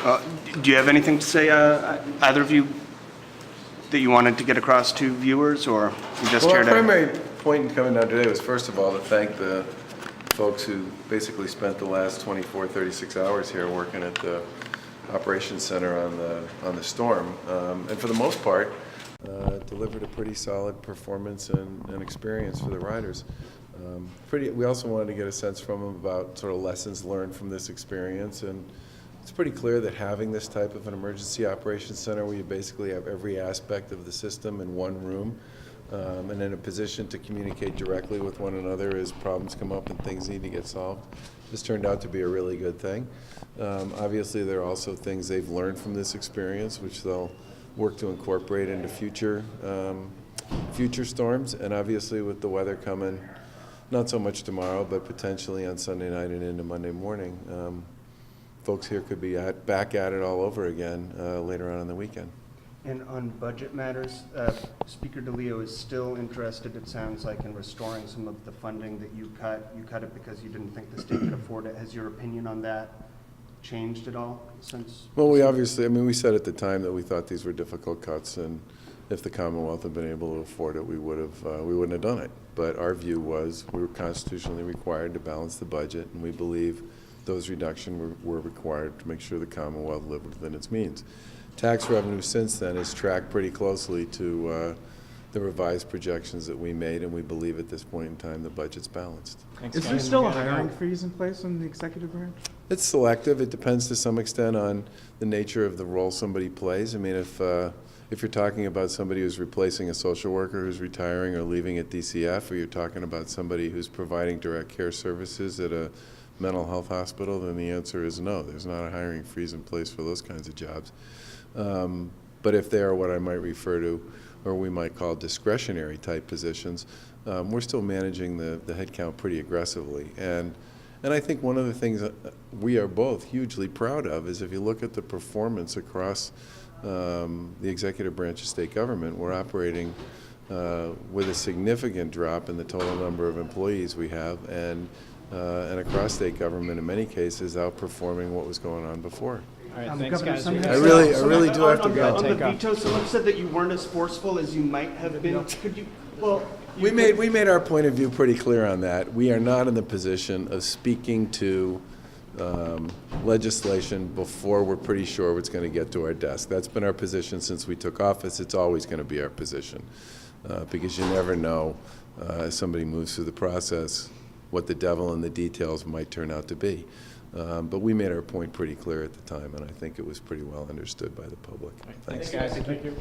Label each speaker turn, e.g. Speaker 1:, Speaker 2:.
Speaker 1: Do you have anything to say, either of you, that you wanted to get across to viewers, or you just
Speaker 2: Well,
Speaker 1: here
Speaker 2: our
Speaker 1: to?
Speaker 2: primary point in coming down today was, first of all, to thank the folks who basically spent the last 24, 36 hours here working at the operations center on the storm, and for the most part, delivered a pretty solid performance and experience for the riders. We also wanted to get a sense from them about sort of lessons learned from this experience, and it's pretty clear that having this type of an emergency operations center where you basically have every aspect of the system in one room, and in a position to communicate directly with one another as problems come up and things need to get solved, this turned out to be a really good thing. Obviously, there are also things they've learned from this experience, which they'll work to incorporate into future storms, and obviously with the weather coming, not so much tomorrow, but potentially on Sunday night and into Monday morning, folks here could be back at it all over again later on in the weekend.
Speaker 1: And on budget matters, Speaker DeLeo is still interested, it sounds like, in restoring some of the funding that you cut. You cut it because you didn't think the state could afford it. Has your opinion on that changed at all since?
Speaker 2: Well, we said at the time that we thought these were difficult cuts, and if the Commonwealth had been able to afford it, we wouldn't have done it. But our view was we were constitutionally required to balance the budget, and we believe those reductions were required to make sure the Commonwealth lived within its means. Tax revenue since then has tracked pretty closely to the revised projections that we made, and we believe at this point in time the budget's balanced.
Speaker 3: Is there still a hiring freeze in place in the executive branch?
Speaker 2: It's selective. It depends to some extent on the nature of the role somebody plays. I mean, if you're talking about somebody who's replacing a social worker who's retiring or leaving at DCF, or you're talking about somebody who's providing direct care services at a mental health hospital, then the answer is no. There's not a hiring freeze in place for those kinds of jobs. But if they are what I might refer to, or we might call discretionary type positions, we're still managing the headcount pretty aggressively. And I think one of the things that we are both hugely proud of is if you look at the performance across the executive branch of state government, we're operating with a significant drop in the total number of employees we have, and across state government in many cases outperforming what was going on before.
Speaker 3: All right, thanks, guys.
Speaker 2: I really do have to go.
Speaker 1: On the veto, someone said that you weren't as forceful as you might have been. Could you, well...
Speaker 2: We made our point of view pretty clear on that. We are not in the position of speaking to legislation before we're pretty sure it's going to get to our desk. That's been our position since we took office. It's always going to be our position because you never know as somebody moves through the process what the devil in the details might turn out to be. But we made our point pretty clear at the time, and I think it was pretty well understood by the public.
Speaker 3: Thanks, guys. Thank you.